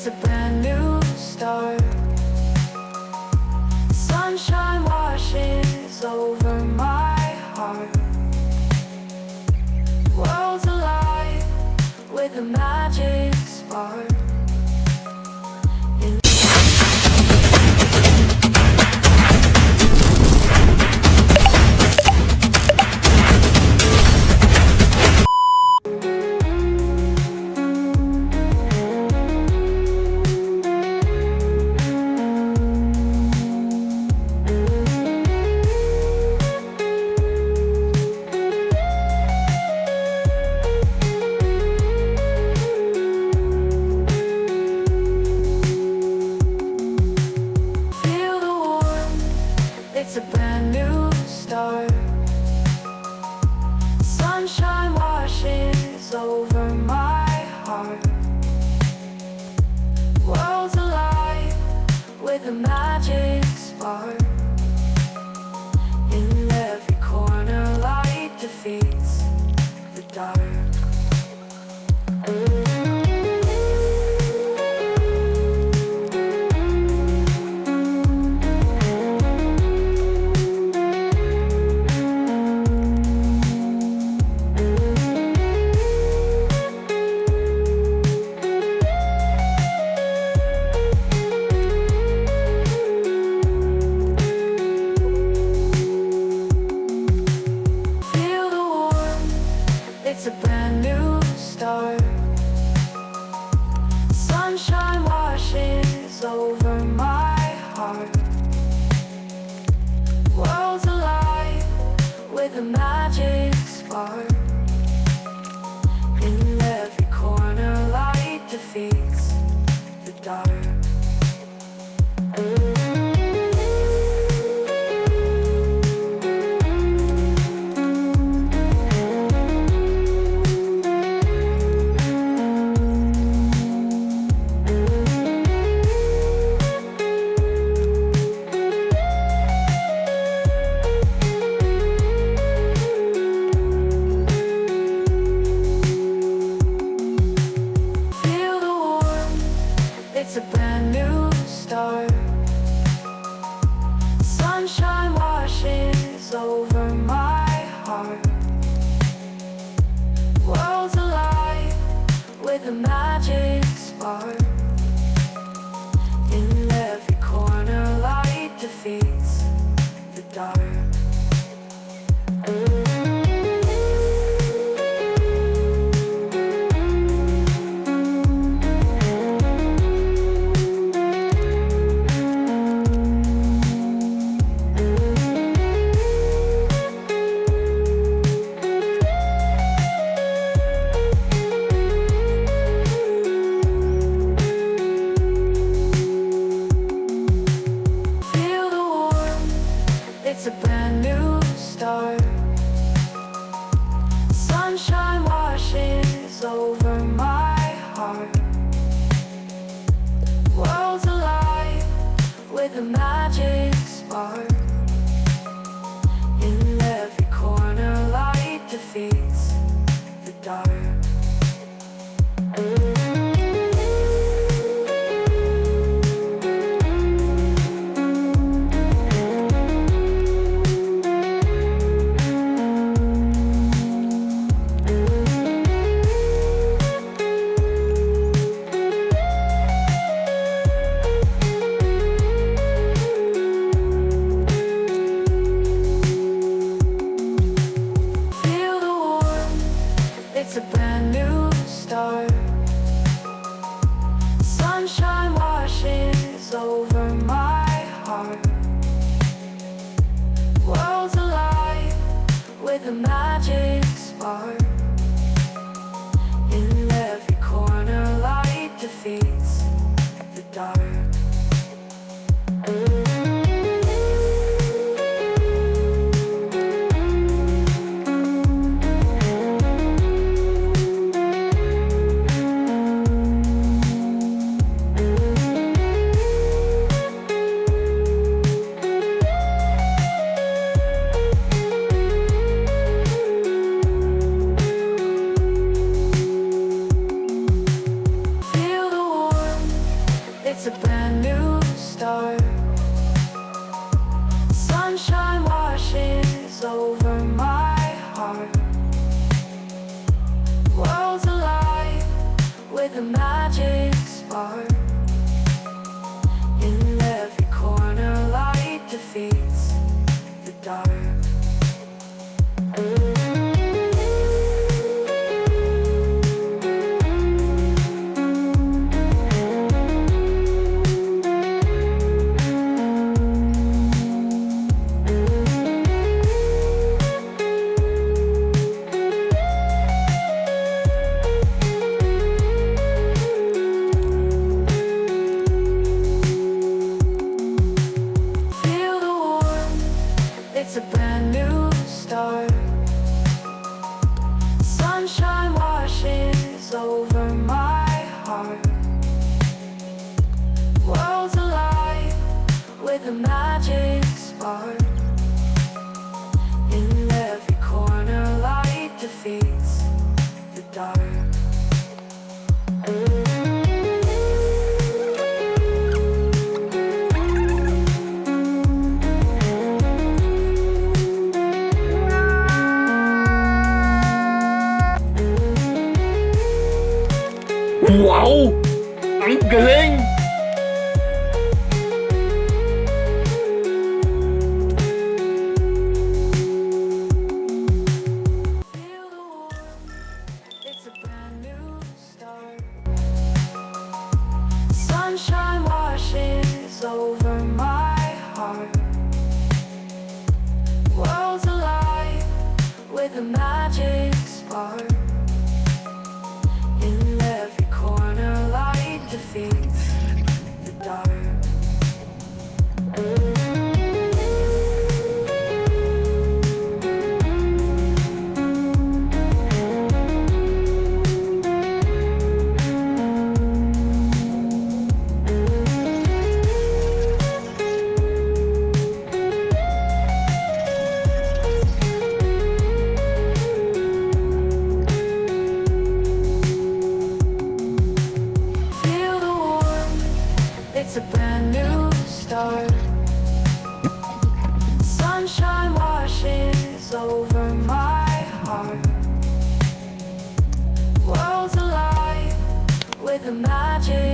It's a brand new start. Sunshine washes over my heart. World's alive with a magic spark. It's a brand new start. Sunshine washes over my heart. World's alive with a magic spark. In every corner, light defeats the dark. It's a brand new start. Sunshine washes over my heart. World's alive with a magic spark. In every corner, light defeats the dark. It's a brand new start. Sunshine washes over my heart. World's alive with a magic spark. In every corner, light defeats the dark. It's a brand new start. Sunshine washes over my heart. World's alive with a magic spark. In every corner, light defeats the dark. It's a brand new start. Sunshine washes over my heart. World's alive with a magic spark. In every corner, light defeats the dark. it's a brand new start. Sunshine washes over my heart. World's alive with a magic spark. In every corner, light defeats the dark. Feel the warmth, it's a brand new start. Sunshine washes over my heart. World's alive with a magic spark. In every corner, light defeats the dark. Wow! Ang galing! Feel the warmth, it's a brand new start. Sunshine washes over my heart. World's alive with a magic spark. In every corner, light defeats the dark. Feel the warmth, it's a brand new start. Sunshine washes over my heart. World's alive with a magic